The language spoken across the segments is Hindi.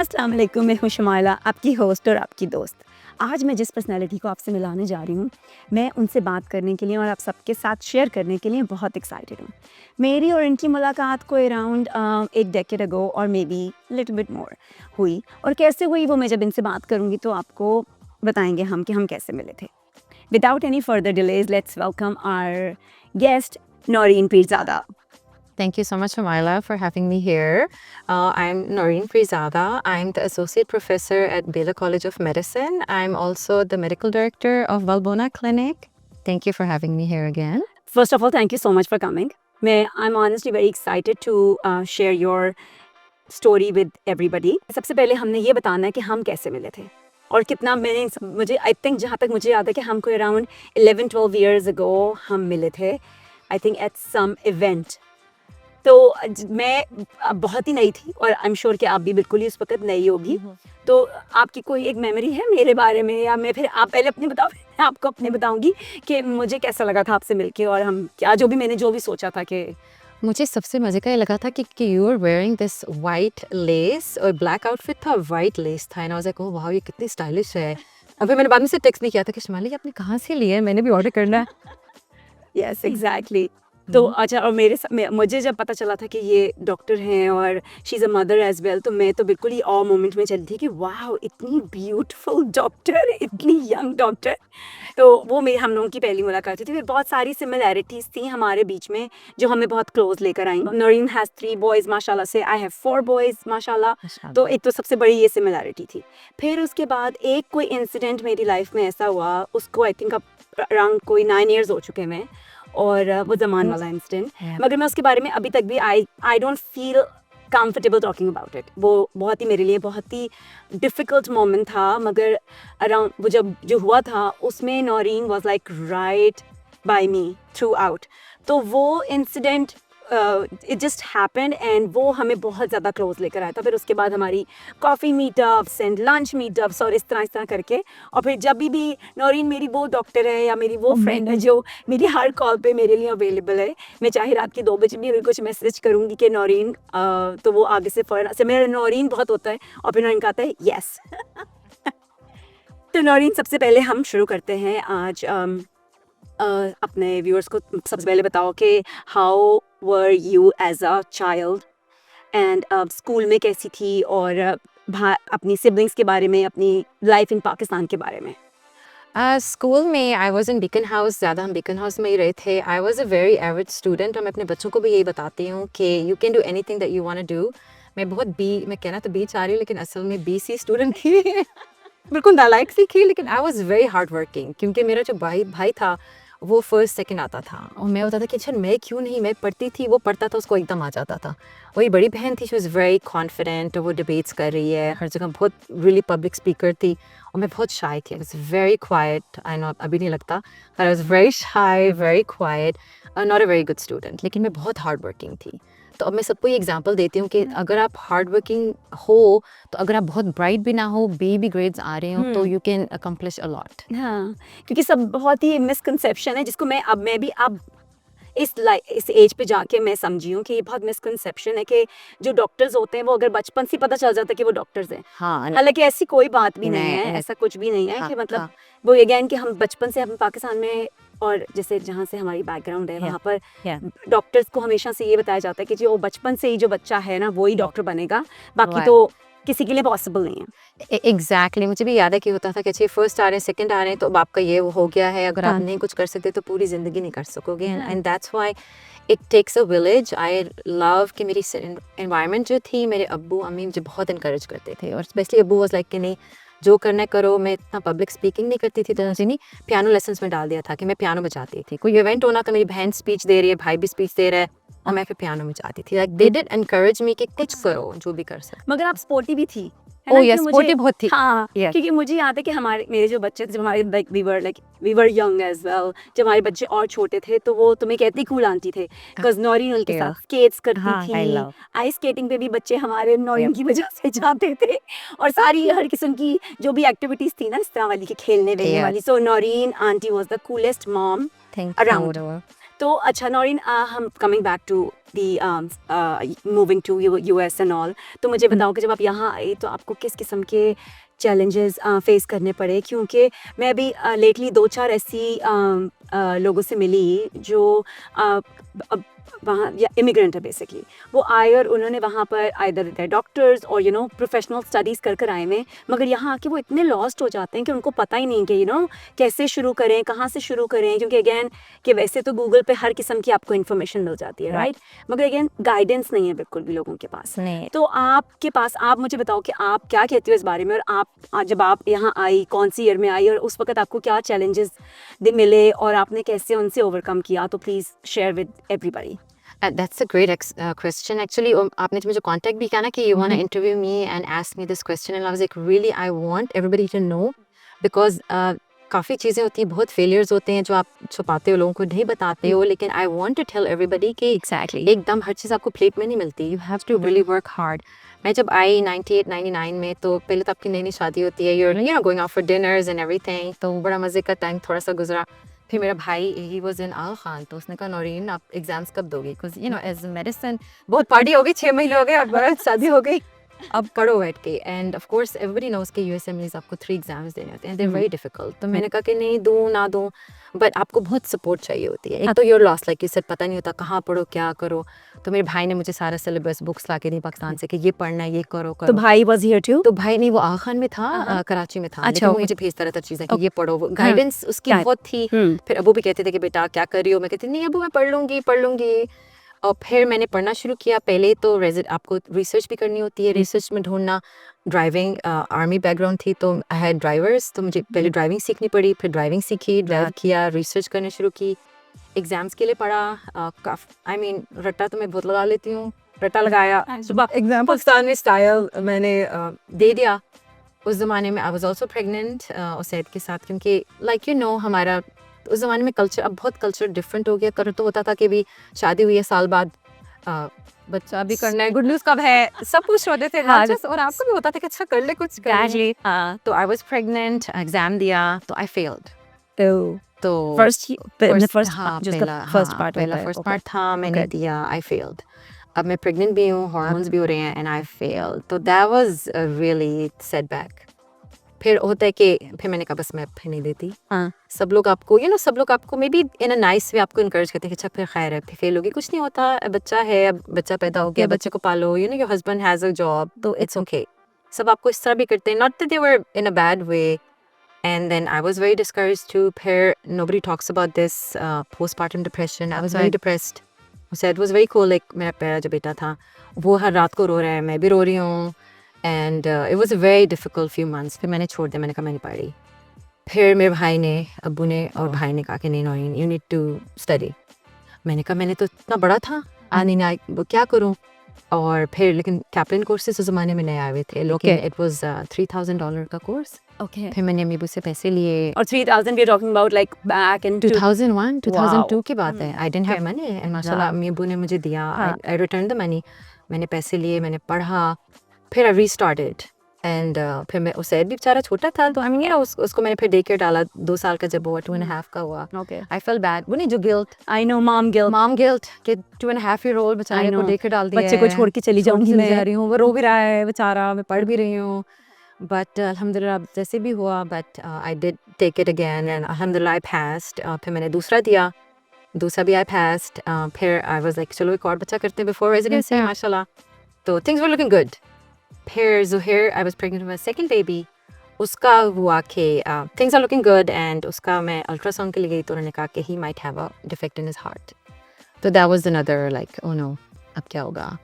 अस्सलाम वालेकुम, मैं हूँ शमाइला, आपकी होस्ट और आपकी दोस्त। आज मैं जिस पर्सनैलिटी को आपसे मिलाने जा रही हूँ, मैं उनसे बात करने के लिए और आप सबके साथ शेयर करने के लिए बहुत एक्साइटेड हूँ। मेरी और इनकी मुलाकात को अराउंड एक डेकेड अगो और may be little bit more हुई, और कैसे हुई वो मैं जब इनसे बात करूँगी तो आपको बताएंगे हम कि हम कैसे मिले थे। Without any further delays, let's welcome our guest Noreen Pirzada. Thank you so much, Shamila, for having me here. I'm Noreen Prizada. I'm the Associate Professor at Baylor College of Medicine. I'm also the Medical Director of Valbona Clinic. Thank you for having me here again. First of all, thank you so much for coming. I'm honestly very excited to share your story with everybody. सबसे पहले हमने ये बताना है कि हम कैसे मिले थे और कितना मुझे आई थिंक जहाँ तक मुझे याद है कि हमको अराउंड 11-12 years ago हम मिले थे, I think at some event. तो मैं बहुत ही नई थी और आई एम श्योर कि आप भी बिल्कुल ही उस वक्त नई होगी। तो आपकी कोई एक मेमोरी है मेरे बारे में, या मैं फिर आप पहले अपनी बताओ, मैं आपको अपने बताऊंगी कि मुझे कैसा लगा था आपसे मिलके और हम क्या मैंने जो भी सोचा था कि मुझे सबसे मजे का ये लगा था कि you are wearing this white lace और ब्लैक आउटफिट था, वाइट लेस था, and I was like oh wow, ये कितनी स्टाइलिश है। अब मैंने बाद में से टेक्स्ट भी किया था कि शमाली आपने कहाँ से लिया है, मैंने भी ऑर्डर करना है। Yes exactly. तो अच्छा, और मुझे जब पता चला था कि ये डॉक्टर हैं और she is a mother as well, तो मैं तो बिल्कुल ही ऑ मोमेंट में चली थी कि वाह इतनी ब्यूटीफुल डॉक्टर, इतनी यंग डॉक्टर। तो वो हम लोगों की पहली मुलाकात थी। फिर बहुत सारी सिमिलैरिटीज़ थी हमारे बीच में जो हमें बहुत क्लोज लेकर आई। नौरीन हैज़ 3 boys माशाल्लाह से, आई हैव 4 boys माशाल्लाह। तो एक तो सबसे बड़ी ये सिमिलैरिटी थी। फिर उसके बाद एक कोई इंसिडेंट मेरी लाइफ में ऐसा हुआ, उसको आई थिंक अब अराउंड कोई 9 years हो चुके हैं, और वो ज़मान वाला इंसिडेंट, मगर मैं उसके बारे में अभी तक भी I don't feel comfortable talking about it. वो बहुत ही मेरे लिए बहुत ही डिफ़िकल्ट मोमेंट था, मगर अराउंड वो जो हुआ था उसमें Noreen was like right by me throughout. तो वो incident it just happened and वो हमें बहुत ज़्यादा क्लोज लेकर आया था। फिर उसके बाद हमारी coffee meetups and lunch meetups और इस तरह करके, और फिर जब भी नौरीन मेरी वो डॉक्टर है या मेरी वो फ्रेंड है जो मेरी हर कॉल पे मेरे लिए अवेलेबल है। मैं चाहे रात के 2 बजे भी अगर कुछ मैसेज करूँगी कि नौरीन, तो वो आगे से फ़ौरन से मेरा नौरीन बहुत होता है और फिर नौरीन कहता है येस। तो नौरीन, सबसे पहले हम शुरू करते हैं आज। अपने व्यूअर्स को सबसे पहले बताओ कि how were you as a child, and school में कैसी थी, और अपनी सिबलिंग्स के बारे में, अपनी लाइफ इन पाकिस्तान के बारे में। स्कूल में I was in beacon house, ज़्यादा हम बीकन हाउस में ही रहे थे। I was a very average student और मैं अपने बच्चों को भी यही बताती हूँ कि you can do anything that you want to do. मैं कहना तो बी चाह रही हूँ लेकिन असल में BC स्टूडेंट थी। बिल्कुल नालायक सी थी, लेकिन I was very hard working, क्योंकि मेरा जो भाई था वो फर्स्ट सेकंड आता था और मैं होता था कि अच्छा मैं क्यों नहीं, मैं पढ़ती थी, वो पढ़ता था, उसको एकदम आ जाता था। वही बड़ी बहन थी, शी वॉज वेरी कॉन्फिडेंट, वो डिबेट्स कर रही है हर जगह, बहुत रियली पब्लिक स्पीकर थी, और मैं बहुत शाय थी। I was very quite, I know अभी नहीं लगता, I was very shy, very quite, not a very good student, लेकिन मैं बहुत हार्ड वर्किंग थी। तो अब मैं सबको ये एग्जांपल देती हूँ कि अगर आप हार्ड वर्किंग हो, तो अगर आप बहुत ब्राइट भी ना हो, बी ग्रेड्स आ रहे हो, तो you can accomplish a lot. हाँ, क्योंकि सब बहुत ही मिसकंसेप्शन है जिसको मैं भी अब इस एज पे जाके मैं समझी हूँ कि ये बहुत मिसकंसेप्शन है कि जो डॉक्टर्स होते हैं वो अगर बचपन से पता चल जाता है कि वो डॉक्टर्स हैं। हाँ, हालांकि ऐसी कोई बात भी नहीं है, नहीं, ऐसा कुछ भी नहीं है हाँ, कि मतलब हाँ, वो अगेन कि हम बचपन से हम पाकिस्तान में, और जैसे जहाँ से हमारी बैकग्राउंड है वहाँ पर डॉक्टर्स को हमेशा से ये बताया जाता है कि जो बचपन से ही जो बच्चा है ना वही डॉक्टर बनेगा, बाकी Right. तो किसी के लिए पॉसिबल नहीं है। एग्जैक्टली, मुझे भी याद है कि होता था कि अच्छे फर्स्ट आ रहे हैं, सेकंड आ रहे हैं, तो अब आपका ये वो हो गया है, अगर आप नहीं कुछ कर सकते तो पूरी ज़िंदगी नहीं कर सकोगे। And that's why it takes a village. I love कि मेरी एनवायरनमेंट जो थी, मेरे अब्बू अम्मी मुझे बहुत इंकरेज करते थे, और स्पेशली अब्बू वाज लाइक कि नहीं जो करना है करो। मैं इतना पब्लिक स्पीकिंग नहीं करती थी, तो मुझे नहीं पियानो लेसन्स में डाल दिया था कि मैं पियानो बजाती थी। कोई इवेंट होना तो मेरी बहन स्पीच दे रही है, भाई भी स्पीच दे रहा है, और मैं फिर पियानो बजाती थी। Like they did encourage me कि कुछ करो, जो भी कर सकते। मगर आप स्पोर्टी भी थी, है ओह ना? यस, कि स्पोर्टी बहुत थी। हाँ, Yes. क्योंकि मुझे याद है कि मेरे जो बच्चे थे, जब हमारे we were young as well, जब हमारे बच्चे और छोटे थे तो वो तुम्हें कहती कूल आंटी थे, बिकॉज नौरीन उनके साथ स्केट्स करती हाँ, I थी। love. आइस स्केटिंग पे भी बच्चे हमारे नौरीन की वजह से जाते थे, और सारी हर किस्म की जो भी एक्टिविटीज थी ना इस तरह वाली, कि खेलने वेलने वाली, so Naureen aunty was the coolest mom Thank around. you. तो अच्छा नौरीन, हम coming back to the moving to US and all, तो मुझे बताओ कि जब आप यहाँ आई तो आपको किस किस्म के चैलेंजेस फेस करने पड़े? क्योंकि मैं अभी लेटली 2-4 ऐसी लोगों से मिली जो अब वहाँ या इमिग्रेंट है बेसिकली, वो आए और उन्होंने वहाँ पर आइदर डॉक्टर्स और प्रोफेशनल स्टडीज़ कर आए हुए हैं, मगर यहाँ आके वो इतने लॉस्ट हो जाते हैं कि उनको पता ही नहीं कि कैसे शुरू करें, कहाँ से शुरू करें, क्योंकि अगेन कि वैसे तो गूगल पे हर किस्म की आपको इन्फॉर्मेशन मिल जाती है, राइट, मगर अगेन गाइडेंस नहीं है बिल्कुल भी लोगों के पास। नहीं, तो आपके पास, आप मुझे बताओ कि आप क्या कहती हो इस बारे में, और आप जब आप यहाँ आई कौन सी ईयर में आई और उस वक्त आपको क्या चैलेंजेस मिले और आपने कैसे उनसे ओवरकम किया, तो please share with everybody. That's a great question. Actually, आपने मुझे contact भी किया ना कि you want to interview me and ask me this question, and I was like, really, I want everybody to know because काफ़ी चीज़ें होती हैं, बहुत failures होते हैं जो आप छुपाते हो, लोगों को नहीं बताते हो, लेकिन I want to tell everybody कि Exactly. एकदम हर चीज़ आपको प्लेट में नहीं मिलती. You have to really work hard. मैं जब आई 98-99 में, तो पहले तो आपकी नई नई शादी होती है, you're going out for dinners and everything, तो बड़ा मज़े का टाइम थोड़ा सा गुजरा. फिर मेरा भाई, ही वॉज इन आल खान, तो उसने कहा नौरीन आप एग्जाम्स कब दोगे, बिकॉज एज मेडिसिन बहुत पार्टी हो गई, 6 महीने हो गए, अब शादी हो गई, अब पढ़ो बैठ के. And of course everybody knows के यूएसएमएस आपको 3 एग्जाम्स देने होते हैं, दे वेरी डिफिकल्ट. तो मैंने कहा कि नहीं दूँ ना दूँ, बट आपको बहुत सपोर्ट चाहिए होती है. एक तो your loss, like you said, पता नहीं होता कहाँ पढ़ो क्या करो. तो मेरे भाई ने मुझे सारा सिलेबस बुक्स ला के दी पाकिस्तान से कि ये पढ़ना है, ये करो तो भाई वाज हियर टू? तो भाई नहीं, वो आगा खान में था, कराची में था. अच्छा, लेकिन वो मुझे भेजता रहता चीज़ें कि ये पढ़ो, गाइडेंस उसकी बहुत थी. फिर अबू भी कहते थे कि बेटा क्या कर रही हो, मैं कहती नहीं अबू मैं पढ़ लूँगी. और फिर मैंने पढ़ना शुरू किया. पहले तो आपको रिसर्च भी करनी होती है, रिसर्च में ढूंढना. ड्राइविंग, आर्मी बैकग्राउंड थी तो आई हैड ड्राइवर्स, तो मुझे पहले ड्राइविंग सीखनी पड़ी, फिर ड्राइविंग सीखी, ड्राइव किया, रिसर्च करने शुरू की, एग्ज़ाम्स के लिए पढ़ा. आई मीन रट्टा तो मैं बहुत लगा लेती हूँ, रट्टा लगाया, सुबह एग्जाम पाकिस्तान में स्टाइल मैंने दे दिया. उस ज़माने में I was also pregnant Usaid के साथ, क्योंकि लाइक हमारा उस ज़माने में कल्चर, अब बहुत कल्चर डिफरेंट हो गया. कर तो होता था कि भी शादी हुई है साल बाद बच्चा भी करना है, गुड न्यूज़ कब है, सब कुछ होते थे. और आपको भी होता था कि अच्छा कर ले कुछ कर ले. तो आई वाज प्रेग्नेंट, एग्जाम दिया तो आई फेल्ड. तो फर्स्ट पार्ट था, मैंने दिया, आई फेल्ड. अब मैं प्रेग्नेंट भी हूँ, हार्मोन्स भी हो रहे हैं, एंड आई फेल्ड. तो दैट वाज रियली सेटबैक. फिर होता है कि फिर मैंने कहा बस मैं फिर नहीं देती. सब लोग आपको सब लोग आपको may be in a nice way आपको इनकरेज करते हैं कि अच्छा फिर खैर है, फिर फेल होगी, कुछ नहीं होता, बच्चा है, अब बच्चा पैदा हो गया, बच्चे को पालो, your husband has a job, तो इट्स ओके. सब आपको इस तरह भी करते हैं, not that they were in a bad way. And then I was very discouraged too. Nobody talks about this postpartum depression. I was very depressed. It was very cool. Like मेरा पहला जो बेटा था, वो हर रात को रो रहा है, मैं भी रो रही हूँ. And it was a very difficult few months. फिर मैंने छोड़ दिया, मैंने कहा मैं नहीं पढ़ रही. फिर मेरे भाई ने, अब्बू ने और भाई ने कहा कि नहीं Naureen, you need to study. मैंने कहा मैंने तो इतना बड़ा था, नहीं वो क्या करूँ. और फिर लेकिन कैप्टन कोर्सेज उस ज़माने में नए आए हुए थे, लेकिन इट वाज $3,000 का कोर्स. Okay. फिर मैंने अम्मी से पैसे लिए. और 3,000 we are talking about like back in 2001, 2002 Wow. की बात है. I didn't have money and माशाल्लाह अम्मी अब्बू ने मुझे दिया. I returned the money. मैंने पैसे लिए, मैंने पढ़ा, फिर I restarted. एंड फिर मैं उसैद भी बेचारा छोटा था, तो आई मीन उसको मैंने फिर डे केयर डाला 2 साल का जब हुआ, 2.5 का हुआ. Okay. आई फेल बैड. वो नहीं जो guilt, I know mom guilt. कि 2.5 year old बेचारे को डे केयर डाल दिया, बच्चे को छोड़ के चली जाऊंगी मैं, जा रही हूँ, वो रो भी रहा है बेचारा, मैं पढ़ भी रही हूँ. बट अल्हम्दुलिल्लाह जैसे भी हुआ, but I did take it again and अल्हम्दुलिल्लाह आई passed. फिर मैंने दूसरा दिया, दूसरा भी आई passed. फिर आई वाज लाइक चलो एक और बच्चा करते हैं बिफोर रेजिडेंसी, माशाल्लाह, तो थिंग्स वर लुकिंग गुड. फिर Zuhair, I was pregnant with second baby. उसका हुआ कि things are looking good, and उसका मैं अल्ट्रासाउंड के लिए गई तो उन्होंने कहा कि he might have a defect in his heart. तो that was another like oh no, अब क्या होगा.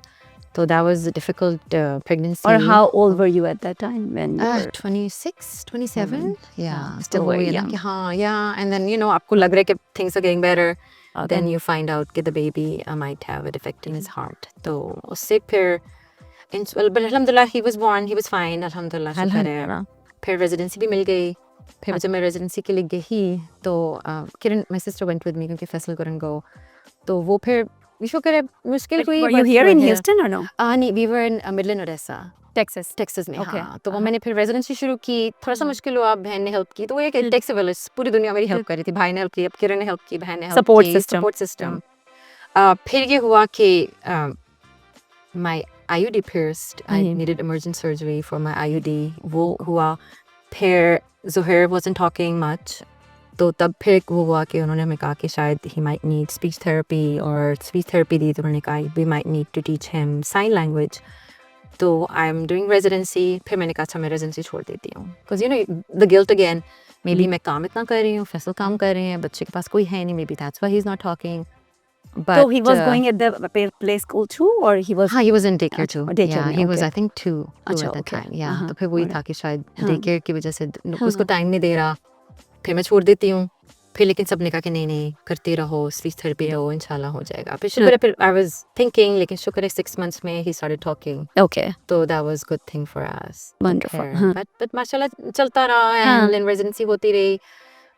So that was a difficult pregnancy. Or how old were you at that time when you were 26, 27? Yeah, still still very very young. young. हाँ, yeah. And then आपको लग रहा है कि things are getting better. Then you find out that the baby might have a defect in his heart. तो उससे फिर but alhamdulillah he was born, he was fine. Alhamdulillah, शुक्र है. फिर residency भी मिल गई. फिर जब मैं residency के लिए गई तो किरण, my sister went with me क्योंकि Faisal couldn't go. तो वो फिर शुक्र है, मुश्किल कोई. Were you here in Houston or no? नहीं, we were in Midland, Odessa. Texas Texas में। Okay. हाँ, तो वो मैंने फिर रेजिडेंसी शुरू की, थोड़ा सा मुश्किल हुआ, बहन ने हेल्प की, तो वो एक टेक्स विलेज, पूरी दुनिया मेरी हेल्प कर रही थी, भाई ने हेल्प की, अब किरण ने हेल्प की, बहन ने हेल्प Support की, system. Support system. फिर ये हुआ कि my IUD pierced, I needed emergent surgery for my IUD, वो हुआ। फिर Zuhair wasn't talking much, तो तब फिर वो हुआ कि उन्होंने हमें कहा कि शायद he might need speech therapy, और speech therapy दी तो उन्होंने कहा we might need to teach him sign language. तो I'm doing residency, फिर मैंने कहा अच्छा मैं residency छोड़ देती हूँ, because you know the guilt again, maybe मैं काम इतना कर रही हूँ, फैसल काम कर रहे हैं, बच्चे के पास कोई है नहीं, maybe that's why he's not talking. But So he was going at the play school too, or he was? हाँ, he was in daycare too. daycare Yeah, में, he was okay. I think two अच्छा, at the okay. time. Yeah, हाँ, तो फिर वही alright. था कि शायद हाँ. daycare की वजह से उसको टाइम नहीं दे रहा, फिर मैं छोड़ देती हूँ। फिर लेकिन सबने कहा कि नहीं नहीं करते रहो, स्पीच थेरेपी रहो, इंशाल्लाह हो जाएगा। फिर शुक्र है, फिर I was thinking, लेकिन शुक्र है 6 months में he started talking. Okay. तो that was good thing for us. Wonderful. फिर, हाँ. but माशाल्लाह चलता रहा, and then residency होती रही।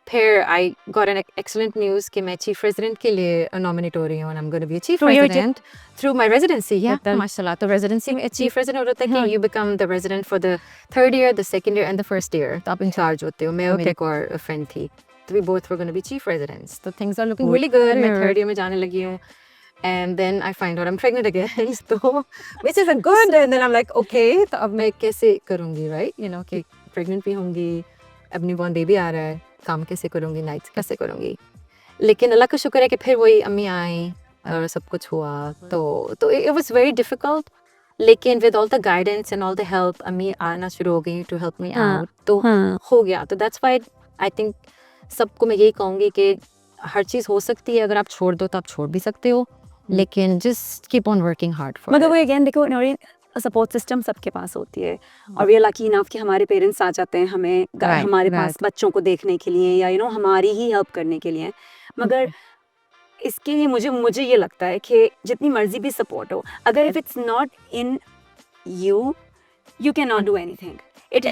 फिर I got an excellent news कि मैं chief resident के लिए nominate हो रही हूँ, and I'm going to be a chief Through your resident through my residency. Yeah, Betul. माशाल्लाह। तो residency में chief resident होता है कि you become the resident for the 3rd year, the 2nd year, and the 1st year. तो आप in charge होते हो। मैं और मेरी एक और friend थी, तो we both were going to be chief residents. So things are looking really good. मैं 3rd year में जाने लगी हूँ, and then I find out I'm pregnant again. So which isn't good. And then I'm like, okay, तो अब मैं कैसे करूँगी, right? You know कि pregnant भी होंगी, अब newborn baby आ रहा है, काम कैसे करूँगी, nights कैसे करूँगी। लेकिन अल्लाह का शुक्र है कि फिर वही अम्मी आई और सब कुछ हुआ। तो it was very difficult, लेकिन with all the guidance and all the help, अम्मी आना शुरू हो गई to help me out, तो हो गया। तो that's why I think सबको मैं यही कहूँगी कि हर चीज़ हो सकती है, अगर आप छोड़ दो तो आप छोड़ भी सकते हो, लेकिन just keep on working hard for मतलब it. वो अगेन देखो, नौरीन सपोर्ट सिस्टम सबके पास होती है, और वी आर लकी इनफ कि हमारे पेरेंट्स आ जाते हैं हमें हमारे पास बच्चों को देखने के लिए, या हमारी ही हेल्प करने के लिए। मगर इसके लिए मुझे ये लगता है कि जितनी मर्जी भी सपोर्ट हो, अगर if it's not in you can not do anything. It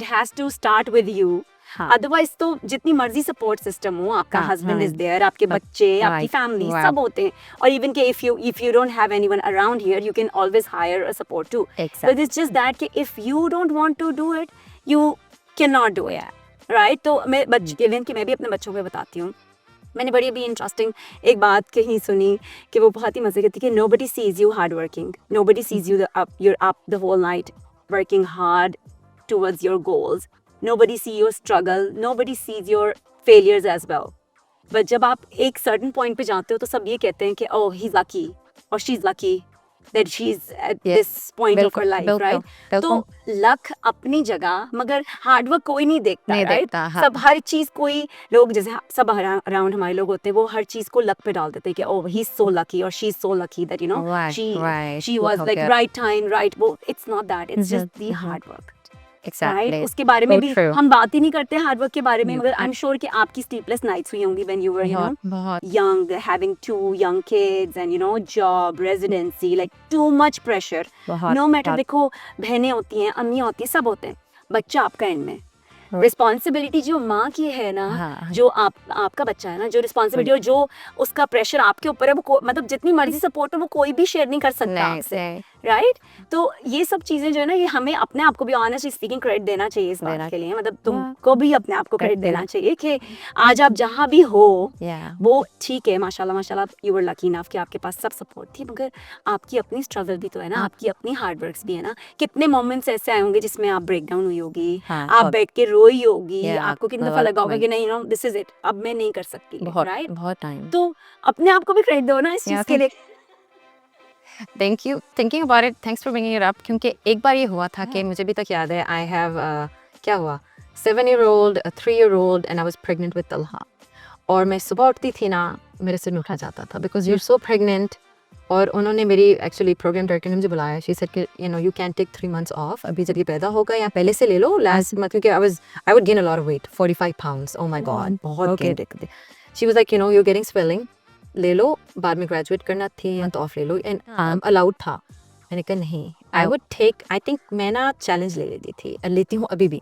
has to start with you. Otherwise तो जितनी मर्जी सपोर्ट सिस्टम हो, आपका हस्बैंड इज देयर, आपके बच्चे, आपकी फैमिली सब होते हैं, और इवन के if you don't have anyone around here, you can always hire a support too. But it's just that कि if you don't want to do it, you can not do it, right? तो मैं इवन कि मैं भी अपने बच्चों को बताती हूँ, मैंने बड़ी अभी इंटरेस्टिंग एक बात कहीं सुनी कि वो बहुत ही मजे की थी कि nobody sees you hard working, nobody sees you you're up the whole night working hard towards your goals, nobody see your struggle, nobody sees your failures as well. But जब आप एक certain point पे जाते हो तो सब ये कहते हैं कि oh he's lucky or she's lucky that she's at this point of her life, right? तो लक अपनी जगह, मगर हार्ड वर्क कोई नहीं देखता, राइट? सब हर चीज, कोई लोग जैसे सब अराउंड हमारे लोग होते हैं, वो हर चीज को लक पे डाल देते हैं कि oh he is so lucky और she is so lucky that she was like right time right. वो it's not that, it's just the hard work. Exactly. उसके बारे में भी हम बात ही नहीं करते हार्ड वर्क के बारे में, मगर आई एम श्योर कि आपकी स्लीपलेस नाइट्स हुई होंगी when you were young, having 2 young kids and job, residency, like too much pressure. No matter, देखो बहनें होती हैं, अम्मी होती हैं, सब होते हैं, बच्चा आपका एंड में रिस्पॉन्सिबिलिटी जो माँ की है ना, जो आपका बच्चा है ना, जो रिस्पॉन्सिबिलिटी और जो उसका प्रेशर आपके ऊपर है, वो मतलब जितनी मर्जी सपोर्ट हो वो कोई भी शेयर नहीं कर सकता आपसे, राइट? तो ये सब चीजें जो है ना, ये हमें अपने आप को भी ऑनेस्टली स्पीकिंग क्रेडिट देना चाहिए इस बात के लिए। मतलब तुमको भी अपने आप को क्रेडिट देना चाहिए कि आज आप जहाँ भी हो वो ठीक है, माशाल्लाह माशाल्लाह, यू वर लकी इनफ कि आपके पास सब सपोर्ट थी, मगर आपकी अपनी स्ट्रगल भी तो है ना, आपकी अपनी हार्ड वर्क्स भी है ना। कितने मोमेंट्स ऐसे आए होंगे जिसमें आप ब्रेक डाउन हुई होगी, आप बैठ के रोई होगी, आपको कितनी दफा लगा होगा कि नहीं दिस इज इट, अब मैं नहीं कर सकती, राइट? बहुत टाइम। तो अपने आप को भी क्रेडिट दो ना इस चीज के लिए। Thank you. Thinking about it, thanks for bringing it up. क्योंकि एक बार ये हुआ था कि मुझे भी तक याद है, I have क्या हुआ, 7-year-old, a 3-year-old, and I was pregnant with Talha. और मैं सुबह उठती थी ना, मेरे सिर में उठा जाता था because you're so pregnant. और उन्होंने मेरी एक्चुअली प्रोग्राम डायरेक्टर ने मुझे बुलाया, she said कि you can take 3 months off, अभी जब ये पैदा होगा या पहले से ले लो लास्ट मंथ, क्योंकि I would gain a lot of weight, 45 pounds. Oh my God, बहुत gain थी। She was like you're getting swelling, ले लो, बाद में ग्रेजुएट करना थी, मंथ ऑफ ले लो, एंड अलाउड था। मैंने कहा नहीं, I would take, I think मैं ना चैलेंज ले लेती थी, लेती हूँ अभी भी,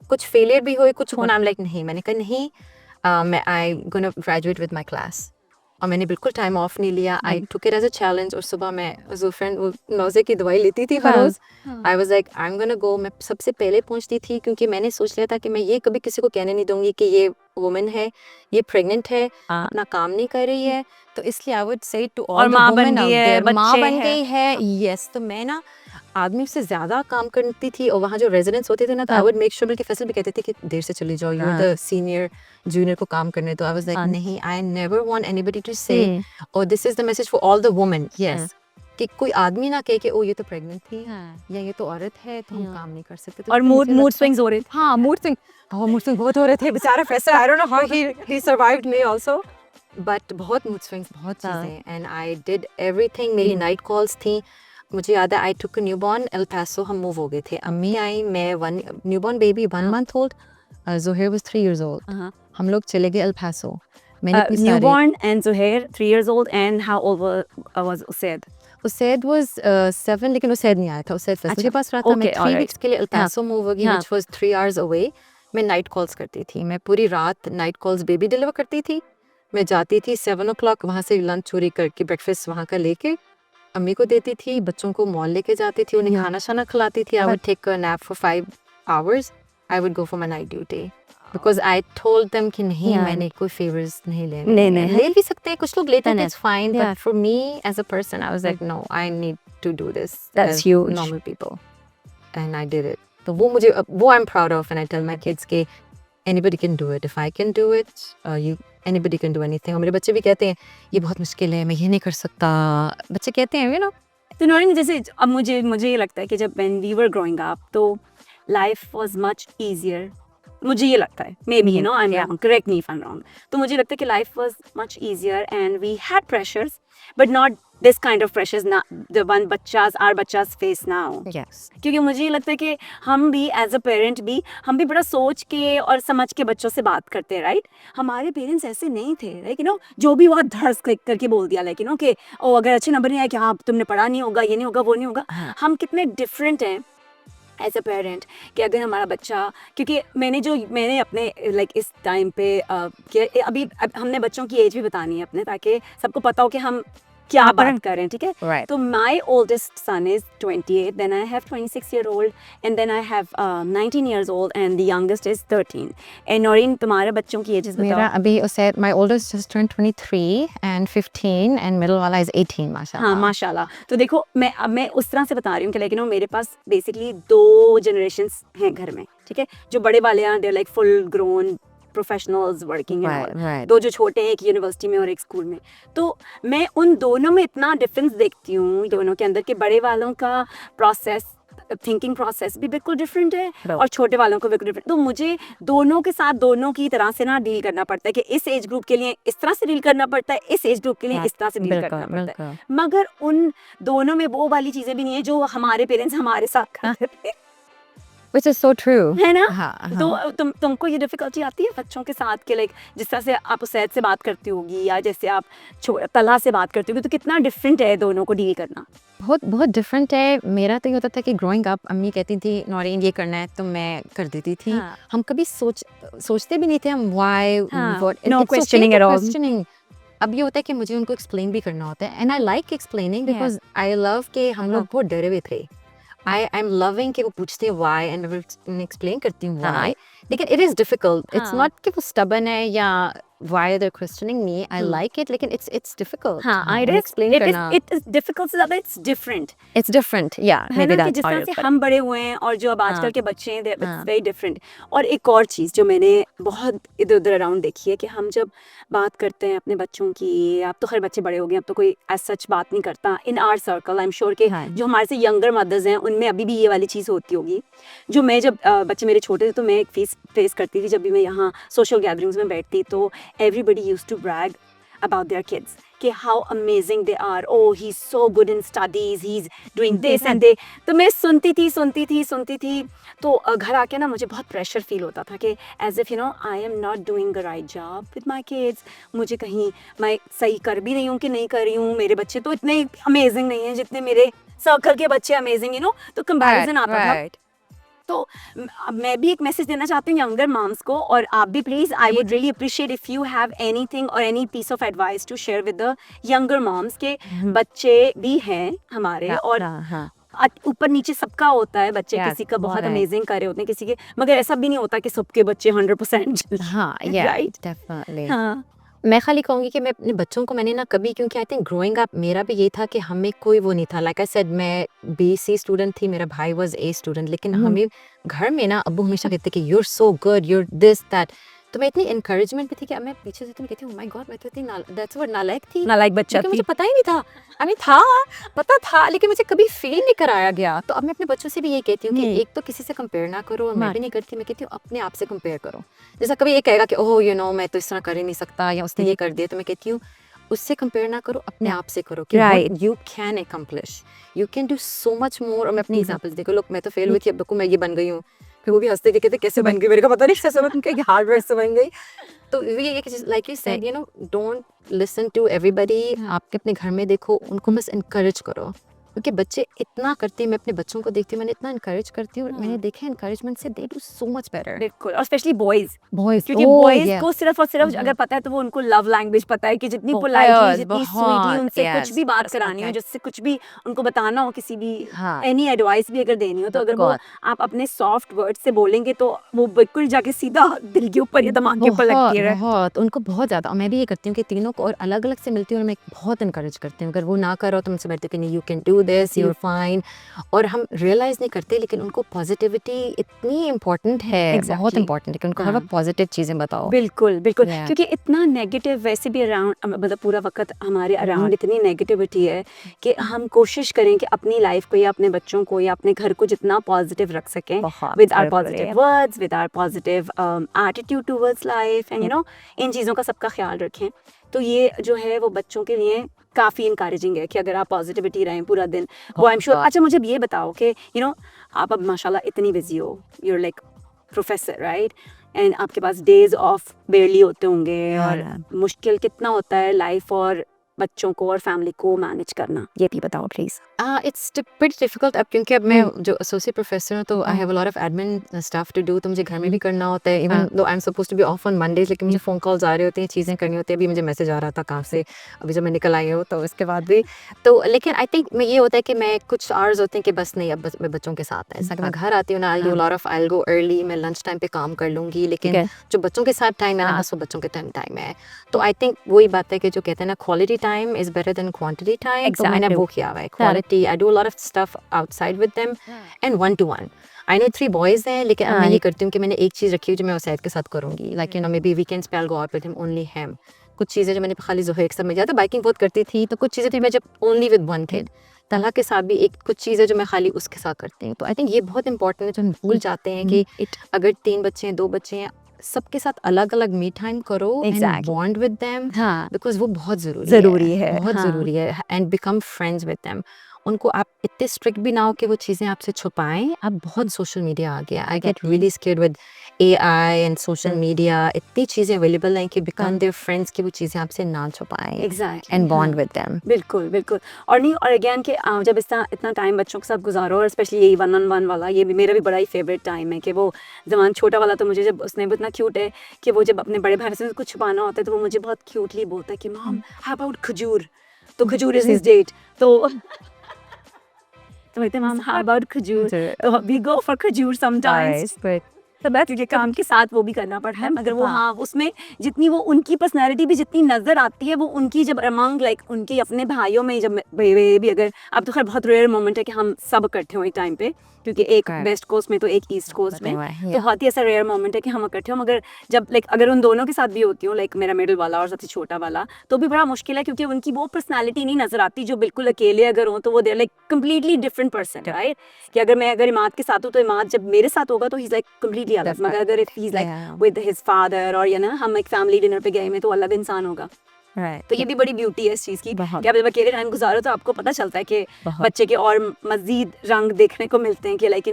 कुछ फेलियर भी हुए, कुछ होना, आई एम लाइक नहीं, मैंने कहा नहीं, मैं I gonna graduate with my class, और मैंने बिल्कुल टाइम ऑफ नहीं लिया. I took it as a challenge. और सुबह मैं जो फ्रेंड वो नौज़े की दवाई लेती थी हर रोज. I was like I am gonna go. मैं सबसे पहले पहुंचती थी क्योंकि मैंने सोच लिया था कि मैं ये कभी किसी को कहने नहीं दूंगी कि ये वुमन है, ये प्रेग्नेंट है, अपना काम नहीं कर रही है. तो इसलिए आई वुड से टू और ऑल द माँ बन वुमेन गई आउट है, देयर, माँ बच्चे बन हैं। गई है. यस. तो मैं ना आदमी से ज्यादा काम करती थी और वहाँ जो रेजिडेंट्स होते थे ना, तो आई वुड मेक श्योर. बल्कि फैसल भी कहते थे कि देर से चली जाओ, you are the senior, junior को काम करने. तो आई वाज लाइक नहीं, I never want anybody to say, और this is the message for all the women. Yes. कि कोई आदमी ना कहे कि ओ ये तो प्रेग्नेंट थी या ये तो औरत है तो हम काम नहीं कर सकते. तो और इसलिए मुझे मूड लगता- स्विंग्स हो रहे थे. हाँ, मूड स्विंग. हाँ, मूड स्विंग बहुत हो रहे थे बेचारा फैसल. आई don't know how he survived me also. But बहुत मूड स्विंग्स, बहुत चीज़ें. And I did everything. मेरी नाइट कॉल्स थी. मुझे याद है आई टुक न्यूबॉर्न एल पासो. हम मूव हो गए थे. अम्मी आई, मैं one newborn baby 1 month old, Zuhair was 3 years old. हम लोग चले गए एल पासो. मैंने इतनी सारी Newborn and Zuhair 3 years old, and how old was Usaid? Usaid was 7, लेकिन उसैद नहीं आया था. उसैद फैसल के पास रहा था. मैं Okay, 3 alright. weeks के लिए एल पासो मूव हो गई, व्हिच वाज 3 hours away. मैं नाइट कॉल्स करती थी. मैं पूरी रात नाइट कॉल्स बेबी डिलीवर करती थी. मैं जाती थी 7 o'clock, वहाँ से लंच चोरी करके ब्रेकफास्ट वहाँ का लेके अम्मी को देती थी. बच्चों को मॉल लेके जाती थी, उन्हें खाना शाना खिलाती थी. I would take a nap for 5 hours. I would go for my night duty because I told them कि नहीं, मैंने कोई फेवर्स नहीं लेने. नहीं, ले भी सकते हैं, कुछ लोग लेते हैं, it's fine. But for me as a person I was like no, I need to do this. That's huge. Normal people. And I did it. तो वो मुझे, वो I am proud of. And I tell my kids के anybody can do it. If I can do it, anybody can do anything. और मेरे बच्चे भी कहते हैं ये बहुत मुश्किल है, मैं ये नहीं कर सकता. बच्चे कहते हैं, you know. तो नौरीन, जैसे अब मुझे ये लगता है कि जब when we were growing up, तो life was much easier. मुझे ये लगता है, maybe you know I'm wrong, correct me if I'm wrong. तो मुझे लगता है कि life was much easier and we had pressures, but not this kind of pressures, not the one our bachas face now. Yes. क्योंकि मुझे ये लगता है कि हम भी एज अ पेरेंट भी, हम भी बड़ा सोच के और समझ के बच्चों से बात करते हैं, राइट. हमारे पेरेंट्स ऐसे नहीं थे, लाइक यू नो, जो भी बहुत धड़स करके बोल दिया, लाइक यू नो कि ओ अगर अच्छे नंबर नहीं आए कि हाँ तुमने पढ़ा नहीं होगा, ये नहीं होगा, वो नहीं होगा. हम कितने डिफरेंट हैं एज अ पेरेंट कि अगर हमारा बच्चा, क्योंकि मैंने अपने लाइक इस टाइम पे कि अभी हमने बच्चों की एज भी बतानी है अपने, ताकि सबको पता हो कि हम क्या बात कर रहे हैं, ठीक है. Right. तो my oldest son is 28, then I have 26-year-old, and then I have 19 years old, and the youngest is 13. And Noreen, तुम्हारे बच्चों की एजेस मेरा बताओ. अभी उससे my oldest just turned 23 and 15 and middle वाला is 18 माशाल्लाह. हाँ माशाल्लाह. तो देखो मैं उस तरह से बता रही हूँ कि लेकिन मेरे पास बेसिकली 2 generations हैं घर में, ठीक है. जो बड़े वाले हैं, they like full grown professionals working है. 2 जो छोटे हैं, एक यूनिवर्सिटी में और एक स्कूल में. तो मैं उन दोनों में इतना डिफरेंस देखती हूँ दोनों के अंदर, कि बड़े वालों का प्रोसेस, थिंकिंग प्रोसेस भी बिल्कुल डिफरेंट है और छोटे वालों को बिल्कुल डिफरेंट. तो मुझे दोनों के साथ दोनों की तरह से ना डील करना पड़ता है कि इस एज ग्रुप के लिए इस तरह से डील करना पड़ता है, इस एज ग्रुप के लिए इस तरह से डील करना पड़ता है. मगर उन दोनों में वो वाली चीजें भी नहीं है जो हमारे पेरेंट्स हमारे साथ करते थे, Which is so true. है ना. हाँ. तो तुमको ये डिफिकल्टी आती है बच्चों के साथ के, लाइक जिस तरह से आप उसैद से बात करती होगी या जैसे आप तला से बात करती होगी, तो कितना डिफरेंट है दोनों को डील करना. बहुत बहुत डिफरेंट है. मेरा तो ये होता था कि ग्रोइंग अप अम्मी कहती थी नौरीन ये करना है, तो मैं कर देती थी. हम कभी सोचते भी नहीं थे हम why what. No questioning at all. अब ये होता है कि मुझे उनको एक्सप्लेन भी करना होता है. And I like explaining because I love कि हम लोग बहुत डरे हुए थे. आई एम लविंग कि वो पूछते हैं व्हाई एंड मैं एक्सप्लेन करती हूँ व्हाई. लेकिन it is difficult. It's not कि वो स्टबन है या why they're questioning me. I like it, लेकिन it's difficult. हाँ, it is difficult से ज़्यादा it's different. It's different, yeah. Maybe that's जिस तरह से हम बड़े हुए हैं और जो अब आजकल के बच्चे हैं, it's very different. और एक और चीज़ जो मैंने बहुत इधर उधर अराउंड देखी है कि हम जब बात करते हैं अपने बच्चों की, अब तो हर बच्चे बड़े हो गए, अब तो कोई ऐसा सच बात नहीं करता. In our circle I am sure कि जो हमारे से यंगर मदर्स हैं उनमें अभी भी ये वाली चीज़ होती होगी. जो मैं जब बच्चे मेरे छोटे थे तो मैं फेस करती थी, जब भी मैं यहाँ सोशल गैदरिंग्स में बैठती तो everybody used to brag about their kids कि how amazing they are. Oh, he's so good in studies, he's doing this and they. तो मैं सुनती थी तो घर आके ना मुझे बहुत प्रेशर फील होता था कि as if you know I am not doing the right job with my kids. मुझे कहीं मैं सही कर भी रही हूँ कि नहीं कर रही हूँ. मेरे बच्चे तो इतने अमेजिंग नहीं हैं जितने मेरे सर्कल के बच्चे अमेजिंग, you know. तो कंपैरिजन आता था. तो मैं भी एक मैसेज देना चाहती हूँ यंगर मॉम्स को, और आप भी please, I would really appreciate if you have anything और any piece of advice to share with the younger moms के बच्चे भी हैं हमारे, और हाँ ऊपर नीचे सबका होता है, बच्चे Yes, किसी का बहुत right. अमेजिंग कर रहे होते हैं, किसी के, मगर ऐसा भी नहीं होता कि सबके बच्चे 100% हाँ yeah राइट। definitely हाँ मैं खाली कहूँगी कि मैं अपने बच्चों को मैंने ना कभी, क्योंकि आई थिंक ग्रोइंग अप मेरा भी ये था कि हमें कोई वो नहीं था, लाइक आई सेड मैं BC स्टूडेंट थी, मेरा भाई वाज A स्टूडेंट, लेकिन हमें घर में ना अब्बू हमेशा कहते कि you're so good, you're this that, तो मैं इतनी encouragement भी थी कि अब मैं पीछे से कहती हूँ, oh my God, मैं तो इतनी that's what नालायक थी, नालायक बच्चा क्योंकि थी। मुझे पता ही नहीं था, आई मीन था, पता था, लेकिन मुझे कभी फील नहीं कराया गया। तो अब मैं अपने बच्चों से भी ये कहती हूँ कि एक तो किसी से कंपेयर ना करो, और मैं भी नहीं करती, मैं कहती हूँ अपने आप से कंपेयर करो। जैसा कभी ये कहेगा कि ओह यू नो मैं तो इस तरह कर ही नहीं सकता, या उसने ये कर दिया, तो मैं कहती हूँ उससे कंपेयर ना करो, अपने आप से करो कि what you can accomplish, you can do so much more। और मैं अपनी एग्जांपल्स देखो, लोग मैं तो फेल हुई थी, अब देखो मैं ये बन गई हूँ, फिर वो भी हंसते थे, कहते कैसे बन गई, मेरे को पता नहीं कैसे बन गई, हार्ड वर्क से बन गई। तो ये like you said, you know, don't listen to everybody, आपके अपने घर में देखो, उनको बस इनकरेज करो, क्योंकि बच्चे इतना करते हैं, मैं अपने बच्चों को देखती हूँ, मैंने इतना इनकरेज करती हूँ, मैंने देखा है इनकरेजमेंट से they do so much better. बिल्कुल, और स्पेशली बॉयज, बॉयज, क्योंकि बॉयज को सिर्फ और सिर्फ अगर पता है तो वो उनको लव लैंग्वेज पता है कि जितनी पोलाइटली, जितनी स्वीटली उनसे कुछ भी बात करानी हो, जिससे कुछ भी उनको बताना हो, किसी भी एनी एडवाइस भी अगर देनी हो, तो अगर वो आप अपने सॉफ्ट वर्ड से बोलेंगे तो वो बिल्कुल जाके सीधा दिल के ऊपर या दिमाग के ऊपर लगती है। बहुत उनको बहुत ज्यादा, मैं भी ये करती हूँ कि तीनों को और अलग अलग से मिलती हूँ, और मैं बहुत इनकरेज करती हूँ, अगर वो ना करो तो मुझसे बैठते कि नहीं, you can do this, you are fine. और हम रियलाइज नहीं करते, लेकिन उनको पॉजिटिविटी इतनी इम्पोर्टेंट है, बहुत इम्पोर्टेंट है कि उनको हर पॉजिटिव चीजें बताओ। बिल्कुल बिल्कुल, क्योंकि इतना नेगेटिव वैसे भी अराउंड, मतलब पूरा वक्त हमारे अराउंड इतनी नेगेटिविटी है कि हम कोशिश करें कि अपनी लाइफ को या अपने बच्चों को या अपने घर को जितना पॉजिटिव रख सकें, with our positive words, with our positive attitude towards life, and you know, इन चीज़ों का सबका ख्याल रखें। तो ये जो है वो बच्चों के लिए काफ़ी इंकरेजिंग है कि अगर आप पॉजिटिविटी रहें पूरा दिन, वो आई एम श्योर। अच्छा मुझे ये बताओ कि यू नो, आप अब माशाल्लाह इतनी बिजी हो, you're like professor right, and आपके पास डेज ऑफ बेरली होते होंगे, और मुश्किल कितना होता है लाइफ और बच्चों को और फैमिली को मैनेज करना, ये भी बताओ प्लीज। इट्स प्रीटी डिफिकल्ट अब, क्योंकि अब मैं जो एसोसिएट प्रोफेसर हूँ, तो I have a lot of admin stuff to do, तो मुझे घर में भी करना होता है, even though I am supposed to be off on Mondays, लेकिन मुझे फोन कॉल्स आ रहे होते हैं, चीज़ें करनी होती है। अभी मुझे मैसेज आ रहा था काम से, अभी जब मैं निकल आई हूँ, तो इसके बाद भी तो, लेकिन आई थिंक मैं ये होता है कि मैं कुछ आवर्स होते हैं कि बस नहीं, अब बस मैं बच्चों के साथ है, ऐसा कि मैं घर आती हूँ ना, I do lot of, I will go early, मैं लंच टाइम पे काम कर लूँगी, लेकिन जो बच्चों के साथ टाइम है ना, बस वो बच्चों के टाइम है। तो आई थिंक वही बात है कि जो कहते हैं ना, quality time is better than quantity time, तो मैंने वो किया हुआ है, quality, I do a lot of stuff outside with them and one to one. I know 3 boys हैं, लेकिन मैं ये करती हूँ कि मैंने एक चीज़ रखी हुई जो मैं उसैद के साथ करूँगी, like you know maybe weekends पे I'll go out with him, only him। कुछ चीज़ें जो मैंने खाली ज़ोहैर के साथ, मैं ज़्यादा बाइकिंग बहुत करती थी, तो कुछ चीज़ें थी मैं जब only with one kid, Talha के साथ भी एक कुछ चीज़ें जो मैं खाली उसके साथ करती हूँ। तो आई थिंक ये बहुत इंपॉर्टेंट है, जो हम भूल जाते हैं कि अगर 3 बच्चे हैं, 2 बच्चे हैं, सबके साथ अलग अलग मी टाइम करो, and bond with them, because वो बहुत ज़रूरी है, बहुत ज़रूरी है, and become friends with them. उनको आप इतने स्ट्रिक्ट भी ना हो कि वो चीज़ें आपसे छुपाएं। अब बहुत सोशल मीडिया आ गया, I get really scared with AI and social media, इतनी चीज़ें अवेलेबल हैं कि बिकम देयर फ्रेंड्स की वो चीज़ें आपसे ना छुपाएं, exactly, and bond with them. बिल्कुल बिल्कुल, और नहीं, और अगेन कि जब इतना टाइम बच्चों के साथ गुजारो, और स्पेशली यही 1-on-1 वाला, ये भी मेरा भी बड़ा ही फेवरेट टाइम है कि वो जमान छोटा वाला, तो मुझे जब उसने भी इतना क्यूट है कि वो जब अपने बड़े भाई से कुछ छुपाना होता है, तो वो मुझे बहुत क्यूटली बोलता है कि मॉम हाउ अबाउट खजूर, तो खजूर इज हिज डेट, तो कहते मॉम हाउ अबाउट खजूर, तो वी गो फॉर खजूर समटाइम्स, तो बस क्योंकि काम के साथ वो भी करना पड़ता है, मगर वो हाँ, उसमें जितनी वो उनकी पर्सनैलिटी भी जितनी नज़र आती है, वो उनकी जब अमंग लाइक उनके अपने भाइयों में, जब भी अगर अब तो खैर बहुत रेयर मोमेंट है कि हम सब इकट्ठे हों एक टाइम पे, क्योंकि एक वेस्ट कोस्ट में तो एक ईस्ट कोस्ट में, तो बहुत ही ऐसा रेयर मोमेंट है कि हम इकट्ठे हों, मगर जब लाइक अगर उन दोनों के साथ भी होती हूँ, लाइक मेरा मिडिल वाला और सबसे छोटा वाला, तो भी बड़ा मुश्किल है, क्योंकि उनकी वो पर्सनैलिटी नहीं नज़र आती जो बिल्कुल अकेले अगर हो, तो वो देर like completely different person, right, कि अगर मैं इमाद के साथ हूँ, तो इमाद जब मेरे साथ होगा तो ही इज़ लाइक कम्प्लीटली अलग, मगर अगर if he is like with his father, और या ना हम एक फैमिली डिनर पे गए में, तो अलग इंसान होगा। Right. तो ये भी बड़ी ब्यूटी है इस चीज़ की बहुत। कि आप जब अकेले टाइम गुजारो तो आपको पता चलता है कि बहुत। बच्चे के और मजीद रंग देखने को मिलते हैं कि लाइक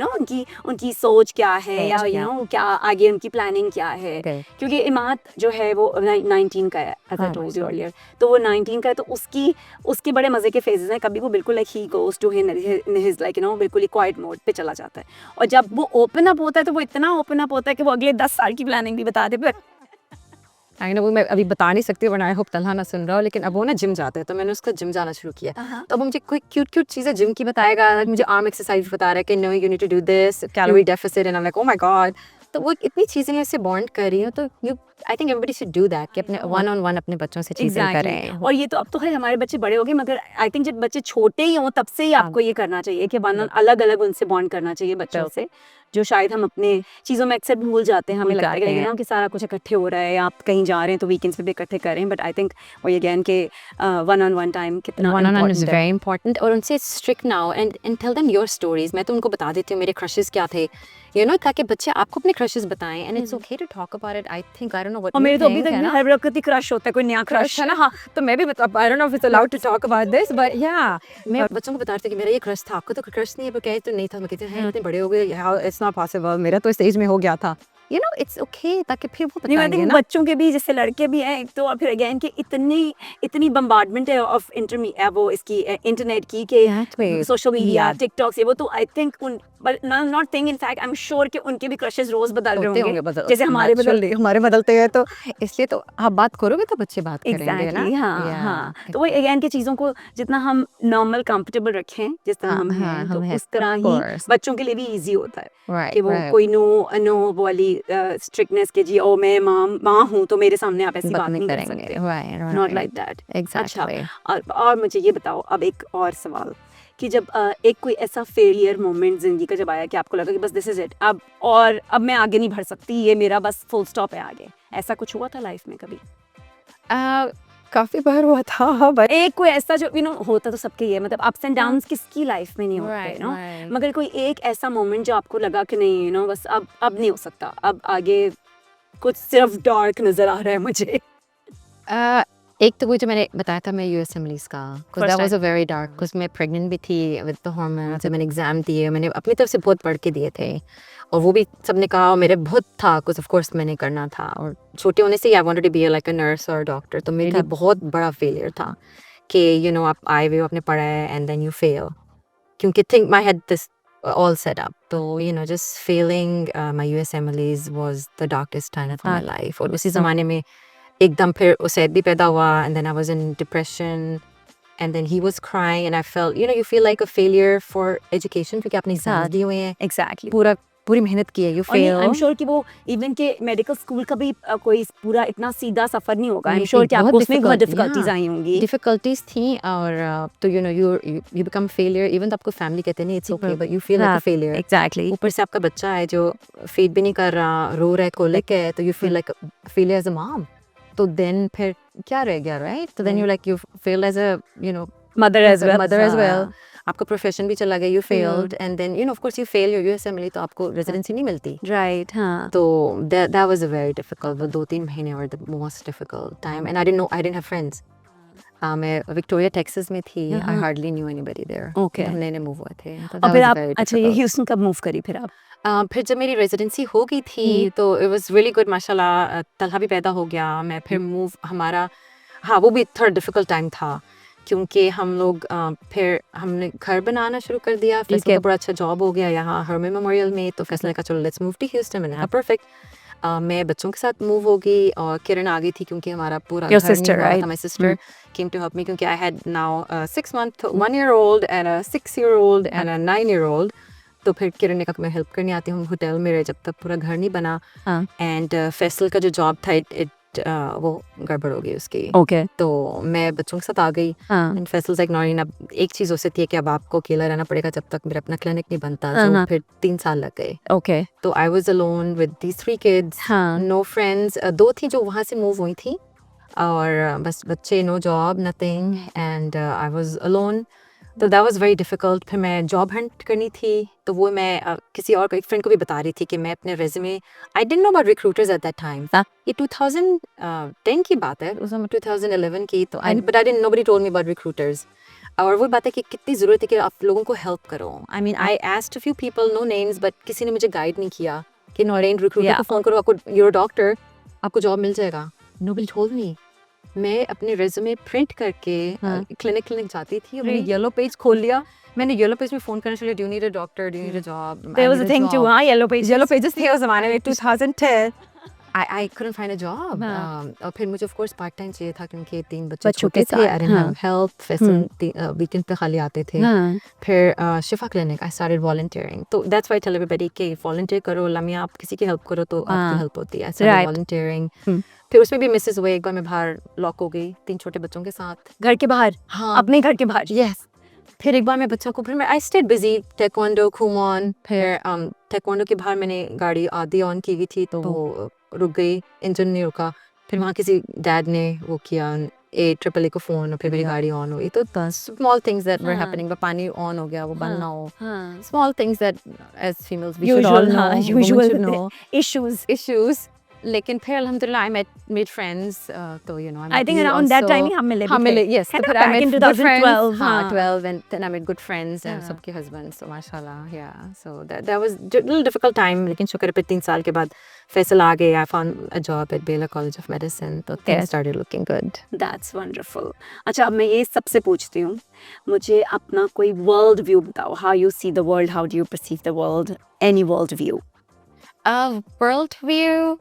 उनकी सोच क्या है या सोच क्या। क्या आगे उनकी प्लानिंग क्या है। Correct. क्योंकि इमाद जो है वो 19 का है एज आई हाँ, टोल्ड यू अर्लियर, तो वो 19 का है, तो उसके बड़े मज़े के फेजेस हैं। कभी वो बिल्कुल लाइक ही गोज टू हिज लाइक बिल्कुल ही क्वाइट मोड पे चला जाता है, और जब वो ओपन अप होता है तो वो इतना ओपन अप होता है कि वो अगले 10 साल की प्लानिंग भी बता दे। पर आई नो, मैं अभी बता नहीं सकती वरना आई होप तलहा ना सुन रहा हो, लेकिन अब वो ना जिम जाता है तो मैंने उसका जिम जाना शुरू किया। तो अब वो मुझे कोई क्यूट क्यूट चीज़ें जिम की बताएगा, मुझे आर्म एक्सरसाइज बता रहा है कि no you need to do this, calorie deficit, and I am like oh my God. तो वो इतनी चीज़ें मैं इससे बॉन्ड कर रही हूँ, तो you I think everybody should do that कि अपने वन ऑन वन अपने बच्चों से चीज़ें करें। और ये तो अब तो खैर हमारे बच्चे बड़े हो गए, मगर आई थिंक जब बच्चे छोटे ही हों तब से ही आपको ये करना चाहिए कि वन अलग अलग उनसे बॉन्ड करना चाहिए बच्चों से, जो शायद हम अपने चीज़ों में अक्सर भूल जाते हैं। हमें लगता है कि सारा कुछ इकट्ठे हो रहा है, आप कहीं जा रहे हैं तो वीकेंड्स पे भी इकट्ठे करें, बट आई थिंक वही अगेन के वन ऑन वन टाइम कितना one on one is important है। Very important. और उनसे strict now and tell them your stories. मैं तो उनको बता देती हूँ मेरे क्रशेस क्या थे, यू नो, ताकि बच्चे आपको अपने क्रशेस बताएं, and it's okay to talk about it. I think I don't know what और मेरे तो अभी तक भी हर वक्त ही क्रश होता है, कोई नया क्रश है ना। हाँ, तो मैं भी बता, I don't know if it's allowed to talk about this, but या मैं बच्चों को बताती हूँ कि मेरा ये क्रश था, आपको तो क्रश नहीं है, पर कहे तो नहीं था। मैं कहती हूँ इतने बड़े हो गए, इट्स नॉट पॉसिबल, मेरा तो इस एज में हो गया था, यू नो, इट्स ओके, ताकि फिर वो नहीं, मैं बताएंगे थिंक ना। बच्चों के भी जैसे लड़के भी हैं एक तो, और फिर अगेन कि इतनी बम्बार्डमेंट है ऑफ वो इसकी इंटरनेट की कि Exactly. Social media, Yeah. TikTok से वो, तो आई थिंक उन but not think in fact I am sure कि उनके भी क्रशेस रोज बदल रहे होंगे जैसे हमारे हमारे बदलते हैं, तो इसलिए तो आप बात करोगे तो बच्चे बात करेंगे ना। एग्जैक्टली। हाँ Yeah. हाँ, तो वही अगेन की चीज़ों को जितना हम नॉर्मल कंफर्टेबल रखें जिस तरह हम हैं, तो उस तरह ही course. बच्चों के लिए भी इजी होता है Right, कि वो right. कोई नो वाली स्ट्रिक्टनेस के जी ओ मैं माँ हूँ तो मेरे सामने आप ऐसी बात नहीं कर सकते, Right, right, not right. Like that. Exactly. अच्छा, और मुझे ये बताओ अब एक और सवाल कि जब एक कोई ऐसा फेलियर मोमेंट जिंदगी का जब आया कि आपको लगा कि बस दिस इज इट, अब मैं आगे नहीं बढ़ सकती, ये मेरा बस फुल स्टॉप है आगे, ऐसा कुछ हुआ था लाइफ में कभी? काफी बार हुआ था, बट एक कोई ऐसा जो होता तो सबके ही है, मतलब अप्स एंड डाउन्स किसकी लाइफ में नहीं होते Right, right. मगर कोई एक ऐसा मोमेंट जो आपको लगा कि नहीं बस अब नहीं हो सकता, अब आगे कुछ सिर्फ डार्क नजर आ रहा है मुझे। एक तो वो जो मैंने बताया था मैं यूएस एमलीज का, First that was a time. Very dark, because मैं प्रेग्नेंट भी थी विद द हार्मोन्स, मैंने एग्जाम दिए, मैंने अपनी तरफ से बहुत पढ़ के दिए थे, और वो भी सबने कहा, और मेरे बहुत था कुछ, ऑफ कोर्स मैंने करना था, और छोटे होने से I wanted to be like a nurse और डॉक्टर, तो मेरे लिए बहुत बड़ा फेलियर था कि यू नो आप आए हुए आपने पढ़ा है एंड देन यू फेल, क्योंकि think my head this all set up, तो you know just failing my USMLEs was the darkest time of my life। और उसी ज़माने में एकदम फिर उसैद भी पैदा हुआ, and then I was in depression, and then he was crying, and I felt, you know, you feel like a failure for education क्योंकि आपने एग्जाम दिए हुए हैं, एग्जैक्टली, पूरी मेहनत की है, you I fail। M sure कि वो इवन के मेडिकल स्कूल का भी कोई पूरा इतना सीधा सफर नहीं होगा, आई एम नहीं, श्योर कि बहुत आपको उसमें बहुत difficult, डिफिकल्टीज yeah, आई होंगी। डिफिकल्टीज थी, और तो you no you become failure, even तो आपको फैमिली कहते हैं नहीं it's okay, but you feel like a failure. Exactly, ऊपर से आपका बच्चा है जो फीड भी नहीं कर रहा, रो रहा है, कोलिक है, तो you feel like failure as a mom, तो देन फिर क्या रह गया, राइट? तो then you like you feel as a you know mother as well, आपका प्रोफेशन भी चला गया, you failed, and then you know of course you fail your USMLE, तो आपको रेजिडेंसी नहीं मिलती, राइट। हाँ, तो that was a very difficult, वो 2-3 महीने were the most difficult time, and I didn't have friends। मैं विक्टोरिया टेक्सास में थी, I hardly knew anybody there। Okay। हम नए मूव हुए थे, तो और that फिर was आप very अच्छा ये difficult। ह्यूस्टन कब मूव करी फिर आप? फिर जब मेरी रेजिडेंसी हो गई थी तो it was really good, माशाल्लाह, तलहा भी पैदा हो गया, मैं फिर मूव हमारा, हाँ वो भी थोड़ा डिफिकल्ट टाइम था क्योंकि हम लोग फिर हमने घर बनाना शुरू कर दिया, फैसल का बड़ा अच्छा जॉब हो गया यहाँ हर्मे मेमोरियल में, तो फैसल ने कहा चलो लेट्स मूव टू ह्यूस्टन, मैंने कहा परफेक्ट। मैं बच्चों के साथ मूव हो गई, और किरण आ गई थी क्योंकि हमारा पूरा Your घर नहीं sister, हुआ right? था। My sister came to help me क्योंकि I had now 6 month 1-year-old and a 6-year-old and a 9-year-old, तो फिर किरण ने कहा मैं हेल्प करने आती हूँ, होटल में रहे जब तक पूरा घर नहीं बना, एंड फैसल का जो जॉब था वो गड़बड़ हो गई उसकी, ओके, तो मैं बच्चों के साथ आ गई, एंड फैसल लाइक नॉरिन, अब एक चीज़ हो सकती है कि अब आपको अकेला रहना पड़ेगा जब तक मेरा अपना क्लिनिक नहीं बनता, तो फिर 3 साल लग गए, ओके, तो I was alone with these 3 kids, no friends, 2 थी जो वहाँ से मूव हुई थी, और बस बच्चे, no job, nothing, and I was alone तो दैट वाज वेरी डिफिकल्ट। फिर मैं जॉब हंट करनी थी, तो वो मैं किसी और एक फ्रेंड को भी बता रही थी कि मैं अपने resume, I didn't know about recruiters at that time. ये 2010 की बात है, उस समय 2011 की। तो I but I didn't, nobody told me about recruiters. और वो बात है कि कितनी ज़रूरत है कि आप लोगों को हेल्प करो। I mean I asked a few people, no names, but किसी ने मुझे गाइड नहीं किया कि नॉरेन रिक्रूटर को फ़ोन करो, आपको, यूर डॉक्टर, आपको जॉब मिल जाएगा। नोबडी टोल्ड मी। मैं अपने रेज्यूमे प्रिंट करके क्लिनिक जाती थी, और मैंने येलो पेज खोल लिया। मैंने येलो पेज में फ़ोन करना चाहिए, do you need a doctor, do you need a job. There was a thing too, हाँ, yellow pages थे उस ज़माने में, 2010। I couldn't find a job. और फिर मुझे of course part time चाहिए था, क्योंकि 3 बच्चे छोटे थे। I didn't have help. Weekend पे खाली आते थे। फिर शिफा क्लिनिक I started volunteering. तो that's why I tell everybody कि volunteer करो, लम्या आप किसी की help करो तो आपकी help होती है। I started volunteering. फिर उसमें भी मिसेस हुए, एक बार मैं बाहर लॉक हो गई 3 छोटे बच्चों के साथ, घर के बाहर, हाँ, अपने घर के बाहर। यस। फिर एक बार मैं बच्चों को, फिर मैं आई स्टेड बिजी, टेक्वांडो, कुमोन। फिर टेक्वांडो के बाहर मैंने गाड़ी आधी ऑन की हुई थी, तो वो रुक गई, इंजन नहीं रुका। फिर वहाँ किसी डैड ने वो किया, AAA को फ़ोन, और फिर मेरी गाड़ी ऑन हुई। तो small things that were happening, पानी ऑन हो गया, वो बंद ना हो, small things that as females we should all know, usual issues. लेकिन फिर अल्हम्दुलिल्लाह आई मेड फ्रेंड्स। तो you know I think around that time ही हम मिले भी थे। यस, है तो ना, फिर I back in made good friends. 2012, हाँ, हाँ। 12 and then I made good friends, सबके हस्बैंड्स, so माशाल्लाह, या so that was little difficult time. लेकिन शुक्र है फिर 3 साल के बाद फैसल आ गए। I found a job at Baylor College of Medicine, तो things started looking good. That's wonderful. अच्छा, अब मैं ये सबसे पूछती हूँ, मुझे अपना कोई वर्ल्ड व्यू बताओ। How you see the world? How do you perceive the world? Any world view? World view,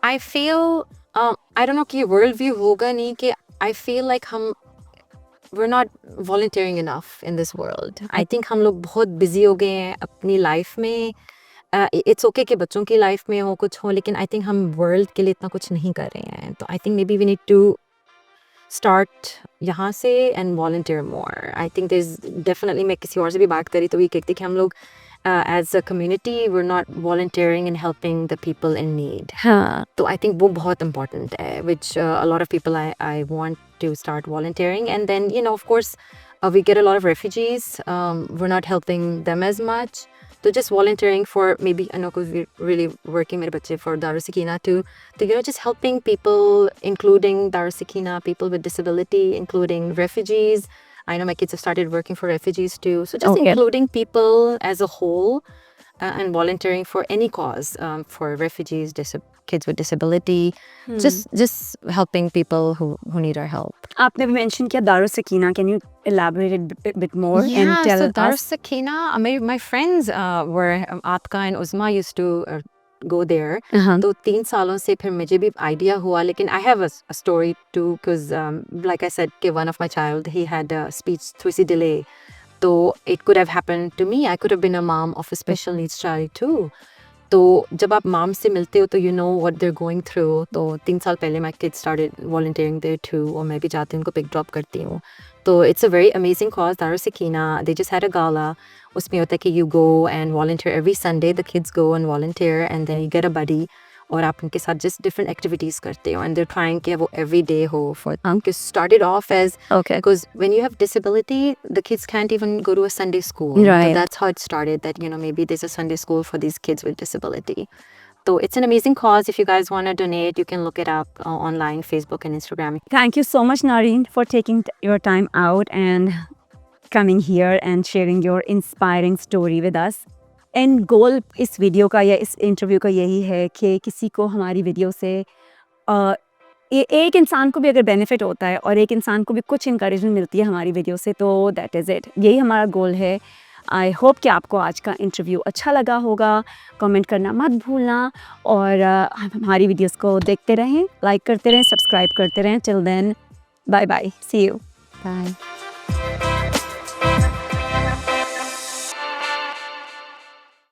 I feel, I don't no कि वर्ल्ड व्यू होगा नहीं, कि आई फील लाइक हम we're not volunteering enough in this world. I think हम लोग बहुत बिजी हो गए हैं अपनी लाइफ में। इट्स ओके कि बच्चों की लाइफ में हो, कुछ हो, लेकिन आई थिंक हम वर्ल्ड के लिए इतना कुछ नहीं कर रहे हैं। तो I think maybe we need to start यहाँ से and volunteer more. I think there is definitely, मैं किसी और से भी बात करी तो ये कहती कि हम लोग as a community we are not volunteering and helping the people in need. हाँ, तो आई थिंक वो बहुत इंपॉर्टेंट है, which a lot of people I want to start volunteering. And then, you know, of course, we get a lot of refugees. We're not helping them as much. So just volunteering for, maybe, I know because we're really working with bache for Darus Sakina to, you know, just helping people, including Darus Sakina, people with disability, including refugees. I know my kids have started working for refugees too. So just including people as a whole, and volunteering for any cause, for refugees, kids with disability, just helping people who need our help. आपने भी mention किया Darus Sakina. Can you elaborate it a bit more and tell so us? Darus Sakina, my friends were, Atka and Uzma used to go there. तो 3 सालों से फिर मुझे भी आइडिया हुआ, लेकिन I have a story too, because like I said, कि one of my child, he had a speech delay. तो it could have happened to me. I could have been a mom of a special needs child too. तो जब आप मॉम से मिलते हो तो you know what they're going through. तो 3 साल पहले my kids started volunteering there too, और मैं भी जाती हूँ, उनको पिक ड्रॉप करती हूँ। तो it's a very amazing cause, Darus Sakina. They just had a gala. उसमें होता है कि you go and volunteer every Sunday. The kids go and volunteer, and then you get a buddy. और आप उनके साथ just different activities करते हो, and they're trying कि वो every day हो for because started off as because when you have disability, the kids can't even go to a Sunday school. Right. So that's how it started, that you know maybe there's a Sunday school for these kids with disability. So it's an amazing cause. If you guys want to donate, you can look it up online, Facebook and Instagram. Thank you so much, Nareen, for taking your time out and coming here and sharing your inspiring story with us. And goal इस वीडियो का या इस इंटरव्यू का यही है कि किसी को हमारी वीडियो से एक इंसान को भी अगर बेनिफिट होता है और एक इंसान को भी कुछ इंकरेजमेंट मिलती है हमारी वीडियो से, तो दैट इज़ इट, यही हमारा गोल है। आई होप कि आपको आज का इंटरव्यू अच्छा लगा होगा। कमेंट करना मत भूलना, और हमारी वीडियोस को देखते रहें, लाइक करते रहें, सब्सक्राइब करते रहें। Till then, bye bye, see you. Bye.